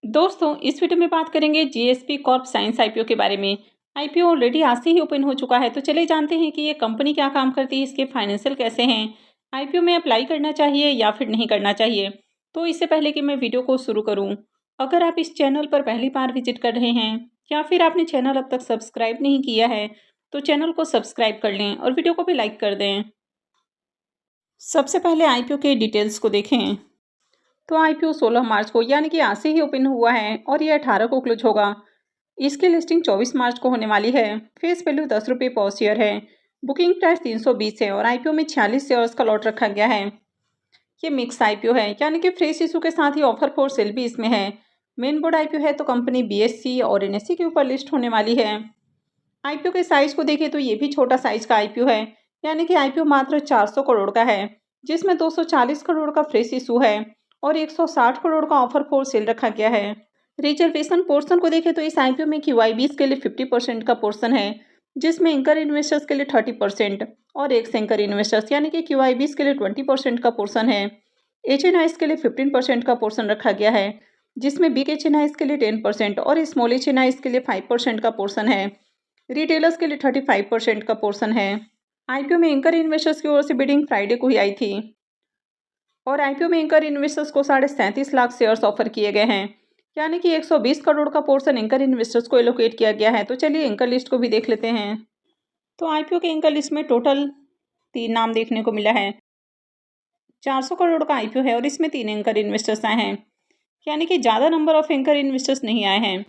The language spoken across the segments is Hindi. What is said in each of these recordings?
दोस्तों इस वीडियो में बात करेंगे जीएसपी कॉर्प साइंस आईपीओ के बारे में। आईपीओ ऑलरेडी आज से ही ओपन हो चुका है, तो चलिए जानते हैं कि ये कंपनी क्या काम करती है, इसके फाइनेंशियल कैसे हैं, आईपीओ में अप्लाई करना चाहिए या फिर नहीं करना चाहिए। तो इससे पहले कि मैं वीडियो को शुरू करूं, अगर आप इस चैनल पर पहली बार विजिट कर रहे हैं या फिर आपने चैनल अब तक सब्सक्राइब नहीं किया है तो चैनल को सब्सक्राइब कर लें और वीडियो को भी लाइक कर दें। सबसे पहले आईपीओ के डिटेल्स को देखें। तो आईपीओ 16 मार्च को यानी कि आज से ही ओपन हुआ है और ये 18 को क्लोज होगा। इसकी लिस्टिंग 24 मार्च को होने वाली है। फेस वैल्यू 10 रुपये पर शेयर है। बुकिंग प्राइस 320 है और आईपीओ में 46 शेयर्स का लॉट रखा गया है। ये मिक्स आईपीओ है यानी कि फ्रेश इशू के साथ ही ऑफर फॉर सेल भी इसमें है। मेन बोर्ड आईपीओ है तो कंपनी बीएससी और एनएससी के ऊपर लिस्ट होने वाली है। आईपीओ के साइज को देखें तो ये भी छोटा साइज का आईपीओ है, यानी कि आईपीओ मात्र 400 करोड़ का है, जिसमें 240 करोड़ का फ्रेश इशू है और 160 करोड़ का ऑफर फॉर सेल रखा गया है। रिजर्वेशन पोर्शन को देखें तो इस आईपीओ में क्यूआईबीज के लिए 50% का पोर्शन है, जिसमें एंकर इन्वेस्टर्स के लिए 30% और एक्स एंकर इन्वेस्टर्स यानी कि क्यूआईबीज के लिए 20% का पोर्शन है। एचएनआईज के लिए 15% का पोर्शन रखा गया है, जिसमें बिग एचएनआईज के लिए 10% और स्मॉल एचएनआईज के लिए 5% का पोर्शन है। रिटेलर्स के लिए 35% का पोर्शन है। आईपीओ में एंकर इन्वेस्टर्स की ओर से बिडिंग फ्राइडे को ही आई थी और आईपीओ में एंकर इन्वेस्टर्स को 37.5 लाख शेयर्स ऑफर किए गए हैं, यानी कि 120 करोड़ का पोर्शन एंकर इन्वेस्टर्स को एलोकेट किया गया है। तो चलिए एंकर लिस्ट को भी देख लेते हैं। तो आईपीओ के एंकर लिस्ट में टोटल 3 नाम देखने को मिला है। 400 करोड़ का आईपीओ है और इसमें 3 एंकर इन्वेस्टर्स आए हैं, यानी कि ज़्यादा नंबर ऑफ एंकर इन्वेस्टर्स नहीं आए हैं।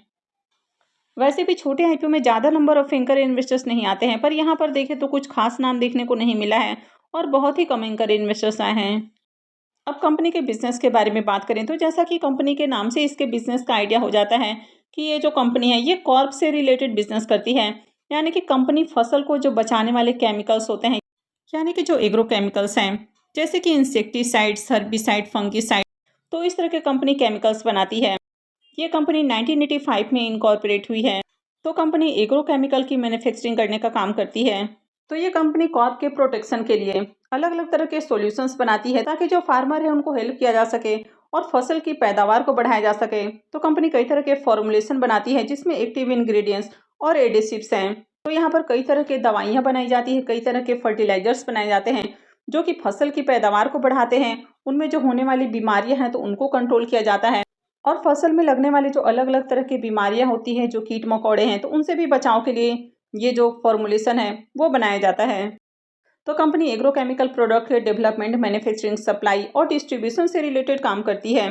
वैसे भी छोटे आईपीओ में ज़्यादा नंबर ऑफ एंकर इन्वेस्टर्स नहीं आते हैं, पर यहाँ पर देखें तो कुछ खास नाम देखने को नहीं मिला है और बहुत ही कम एंकर इन्वेस्टर्स आए हैं। अब कंपनी के बिजनेस के बारे में बात करें तो जैसा कि कंपनी के नाम से इसके बिजनेस का आइडिया हो जाता है कि ये जो कंपनी है ये कॉर्प से रिलेटेड बिजनेस करती है, यानी कि कंपनी फसल को जो बचाने वाले केमिकल्स होते हैं, यानी कि जो एग्रो केमिकल्स हैं जैसे कि इंसेक्टिसाइड्स, हर्बिसाइड, फंगिसाइड, तो इस तरह के कंपनी केमिकल्स बनाती है। ये कंपनी 1985 में इनकॉर्पोरेट हुई है। तो कंपनी एग्रो केमिकल की मैन्युफैक्चरिंग करने का काम करती है। तो ये कंपनी क्रॉप के प्रोटेक्शन के लिए अलग अलग तरह के सॉल्यूशंस बनाती है ताकि जो फार्मर है उनको हेल्प किया जा सके और फसल की पैदावार को बढ़ाया जा सके। तो कंपनी कई तरह के फॉर्मुलेशन बनाती है जिसमें एक्टिव इंग्रेडिएंट्स और एडिसिव्स हैं। तो यहाँ पर कई तरह के दवाइयाँ बनाई जाती है, कई तरह के फर्टिलाइजर्स बनाए जाते हैं जो कि फसल की पैदावार को बढ़ाते हैं। उनमें जो होने वाली बीमारियाँ हैं तो उनको कंट्रोल किया जाता है और फसल में लगने वाली जो अलग अलग तरह की बीमारियां होती हैं, जो कीट मकोड़े हैं, तो उनसे भी बचाव के लिए ये जो फॉर्मुलेशन है वो बनाया जाता है। तो कंपनी एग्रोकेमिकल प्रोडक्ट के डेवलपमेंट, मैन्युफैक्चरिंग, सप्लाई और डिस्ट्रीब्यूशन से रिलेटेड काम करती है।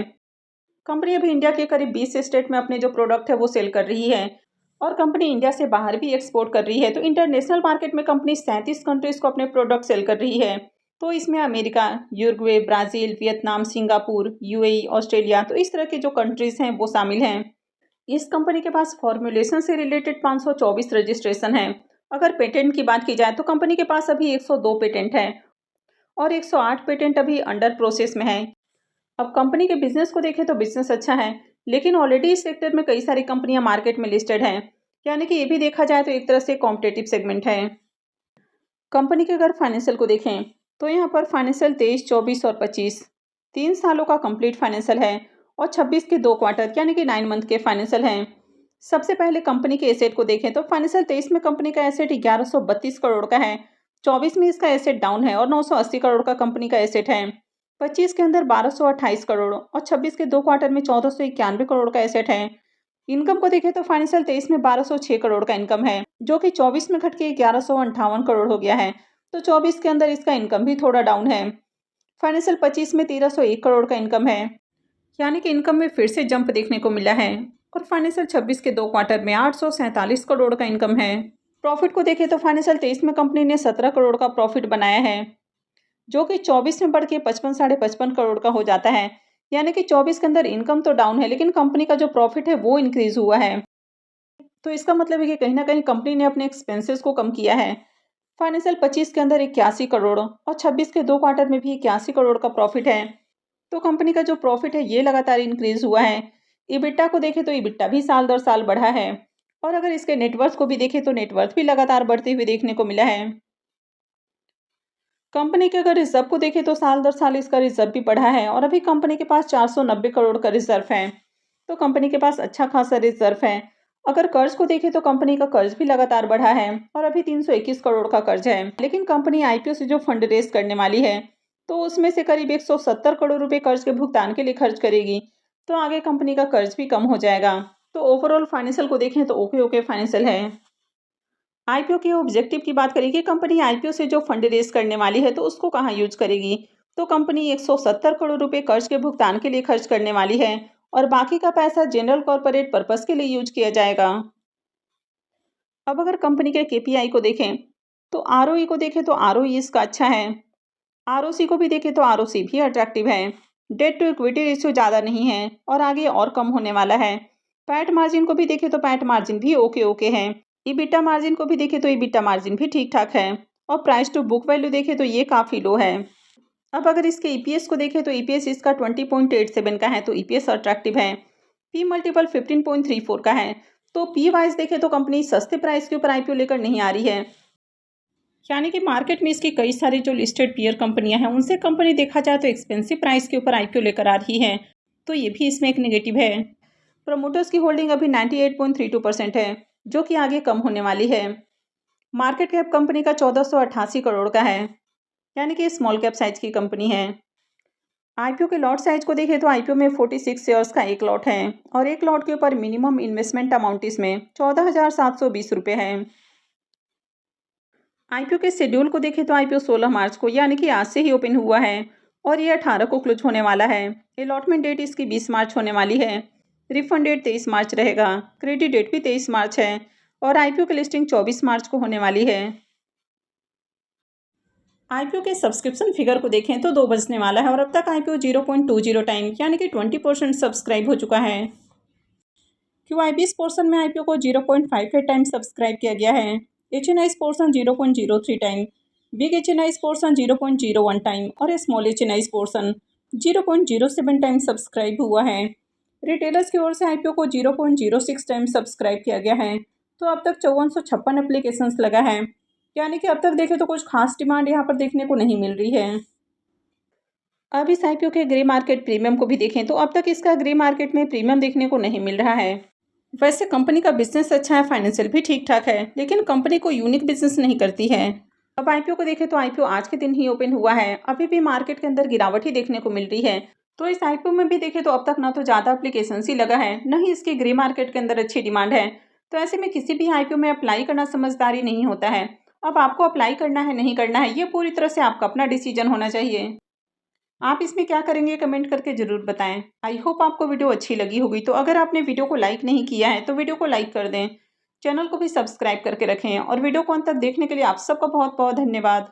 कंपनी अभी इंडिया के करीब 20 स्टेट में अपने जो प्रोडक्ट है वो सेल कर रही है और कंपनी इंडिया से बाहर भी एक्सपोर्ट कर रही है। तो इंटरनेशनल मार्केट में कंपनी 37 कंट्रीज को अपने प्रोडक्ट सेल कर रही है। तो इसमें America, Uruguay, Brazil, Vietnam, Singapore, UAE, Australia, तो इस तरह के जो कंट्रीज़ हैं वो शामिल हैं। इस कंपनी के पास फॉर्मुलेशन से रिलेटेड 524 रजिस्ट्रेशन है। अगर पेटेंट की बात की जाए तो कंपनी के पास अभी 102 पेटेंट हैं और 108 पेटेंट अभी अंडर प्रोसेस में है। अब कंपनी के बिजनेस को देखें तो बिजनेस अच्छा है, लेकिन ऑलरेडी इस सेक्टर में कई सारी कंपनियां मार्केट में लिस्टेड हैं, यानी कि ये भी देखा जाए तो एक तरह से कॉम्पिटेटिव सेगमेंट है। कंपनी के अगर फाइनेंशियल को देखें तो यहाँ पर फाइनेंशियल 23, 24 और 25 3 सालों का कंप्लीट फाइनेंशियल है और 26 के 2 क्वार्टर यानी कि 9 मंथ के फाइनेंशियल हैं। सबसे पहले कंपनी के एसेट को देखें तो फाइनेंशियल 23 में कंपनी का एसेट 1132 करोड़ का है, 24 में इसका एसेट डाउन है और 980 करोड़ का कंपनी का एसेट है। 25 के अंदर 1228 करोड़ और 26 के 2 क्वार्टर में 1491 करोड़ का एसेट है। इनकम को देखें तो फाइनेंशियल 23 में 1206 करोड़ का इनकम है, जो कि 24 में घट के 1158 करोड़ हो गया है। तो 24 के अंदर इसका इनकम भी थोड़ा डाउन है। फाइनेंशियल 25 में 1301 करोड़ का इनकम है, यानी कि इनकम में फिर से जंप देखने को मिला है और फाइनेंशियल 26 के 2 क्वार्टर में 847 करोड़ का इनकम है। प्रॉफिट को देखें तो फाइनेंशियल 23 में कंपनी ने 17 करोड़ का प्रॉफिट बनाया है, जो कि 24 में बढ़ के 55 साढ़े 55 करोड़ का हो जाता है। यानी कि 24 के अंदर इनकम तो डाउन है लेकिन कंपनी का जो प्रॉफिट है वो इंक्रीज हुआ है। तो इसका मतलब है कि कहीं ना कहीं कंपनी ने अपने एक्सपेंसेस को कम किया है। फाइनेंशियल 25 के अंदर 81 करोड़ और 26 के 2 क्वार्टर में भी 81 करोड़ का प्रॉफिट है। तो कंपनी का जो प्रॉफिट है ये लगातार इंक्रीज हुआ है। इबिट्टा को देखें तो इबिट्टा भी साल दर साल बढ़ा है और अगर इसके नेटवर्थ को भी देखें तो नेटवर्थ भी लगातार बढ़ते हुए देखने को मिला है। कंपनी के अगर रिजर्व को देखें तो साल दर साल इसका रिजर्व भी बढ़ा है और अभी कंपनी के पास 490 करोड़ का रिजर्व है। तो कंपनी के पास अच्छा खासा रिजर्व है। अगर कर्ज को देखें तो कंपनी का कर्ज भी लगातार बढ़ा है और अभी 321 करोड़ का कर्ज है। लेकिन कंपनी आईपीओ से जो फंड रेज करने वाली है तो उसमें से करीब 170 करोड़ रुपए कर्ज के भुगतान के लिए खर्च करेगी। तो आगे कंपनी का कर्ज भी कम हो जाएगा। तो ओवरऑल फाइनेंशियल को देखें तो ओके ओके फाइनेंशियल है। आईपीओ के ऑब्जेक्टिव की बात करें कि कंपनी आईपीओ से जो फंड रेज करने वाली है तो उसको कहाँ यूज करेगी। तो कंपनी 170 करोड़ रुपए कर्ज के भुगतान के लिए खर्च करने वाली है और बाकी का पैसा जनरल कॉर्पोरेट पर्पस के लिए यूज किया जाएगा। अब अगर कंपनी के केपीआई को देखें तो आरओई को देखें तो आरओई इसका अच्छा है। आरओसी को भी देखें तो आरओसी भी अट्रैक्टिव है। डेट टू इक्विटी रेशियो ज़्यादा नहीं है और आगे और कम होने वाला है। पैट मार्जिन को भी देखें तो पैट मार्जिन भी ओके ओके है। ईबिटा मार्जिन को भी देखें तो ईबिटा मार्जिन भी ठीक ठाक है और प्राइस टू बुक वैल्यू देखें तो ये काफ़ी लो है। अब अगर इसके ईपीएस को देखें तो ईपीएस इसका 20.87 का है तो ईपीएस अट्रैक्टिव है। पी मल्टीपल 15.34 का है। तो पी वाइज देखें तो कंपनी सस्ते प्राइस के ऊपर आईपीओ लेकर नहीं आ रही है, यानी कि मार्केट में इसकी कई सारी जो लिस्टेड पीयर कंपनियां हैं उनसे कंपनी देखा जाए तो एक्सपेंसिव प्राइस के ऊपर आईपीओ लेकर आ रही है। तो ये भी इसमें एक नेगेटिव है। प्रमोटर्स की होल्डिंग अभी 98.32% है जो कि आगे कम होने वाली है। मार्केट कैप कंपनी का 1488 करोड़ का है, यानी कि स्मॉल कैप साइज की कंपनी है। आईपीओ के लॉट साइज को देखें तो आईपीओ में 46 शेयर्स का एक लॉट है और एक लॉट के ऊपर मिनिमम इन्वेस्टमेंट अमाउंट इसमें 14,720 रुपये है। आईपीओ के शेड्यूल को देखें तो आईपीओ 16 मार्च को यानी कि आज से ही ओपन हुआ है और ये 18 को क्लोज होने वाला है। अलॉटमेंट डेट इसकी 20 मार्च होने वाली है। रिफंड डेट 23 मार्च रहेगा। क्रेडिट डेट भी 23 मार्च है और आईपीओ की लिस्टिंग 24 मार्च को होने वाली है। आईपीओ के सब्सक्रिप्शन फिगर को देखें तो 2 बजने वाला है और अब तक आईपीओ 0.20 टाइम यानी कि 20% सब्सक्राइब हो चुका है। क्यूआईबीएस पोर्शन में आईपीओ को 0.58 टाइम सब्सक्राइब किया गया है। HNIs portion 0.03 time, big HNIs portion 0.01 time और small HNIs portion 0.07 time subscribe हुआ है। रिटेलर्स की ओर से आईपीओ को 0.06 टाइम सब्सक्राइब किया गया है। तो अब तक 5456 एप्लीकेशंस लगा है, यानी कि अब तक देखें तो कुछ खास डिमांड यहाँ पर देखने को नहीं मिल रही है। अब इस आईपीओ के ग्रे मार्केट प्रीमियम को भी देखें तो अब तक इसका ग्रे मार्केट में प्रीमियम देखने को नहीं मिल रहा है। वैसे कंपनी का बिजनेस अच्छा है, फाइनेंशियल भी ठीक ठाक है, लेकिन कंपनी को यूनिक बिजनेस नहीं करती है। अब आईपीओ को देखें तो आईपीओ आज के दिन ही ओपन हुआ है, अभी भी मार्केट के अंदर गिरावट ही देखने को मिल रही है। तो इस आईपीओ में भी देखें तो अब तक ना तो ज़्यादा एप्लीकेशन ही लगा है, न ही इसके ग्रे मार्केट के अंदर अच्छी डिमांड है। तो ऐसे में किसी भी आईपीओ में अप्लाई करना समझदारी नहीं होता है। अब आपको अप्लाई करना है नहीं करना है ये पूरी तरह से आपका अपना डिसीजन होना चाहिए। आप इसमें क्या करेंगे कमेंट करके ज़रूर बताएं। आई होप आपको वीडियो अच्छी लगी होगी। तो अगर आपने वीडियो को लाइक नहीं किया है तो वीडियो को लाइक कर दें, चैनल को भी सब्सक्राइब करके रखें और वीडियो को अंत तक देखने के लिए आप सबका बहुत बहुत धन्यवाद।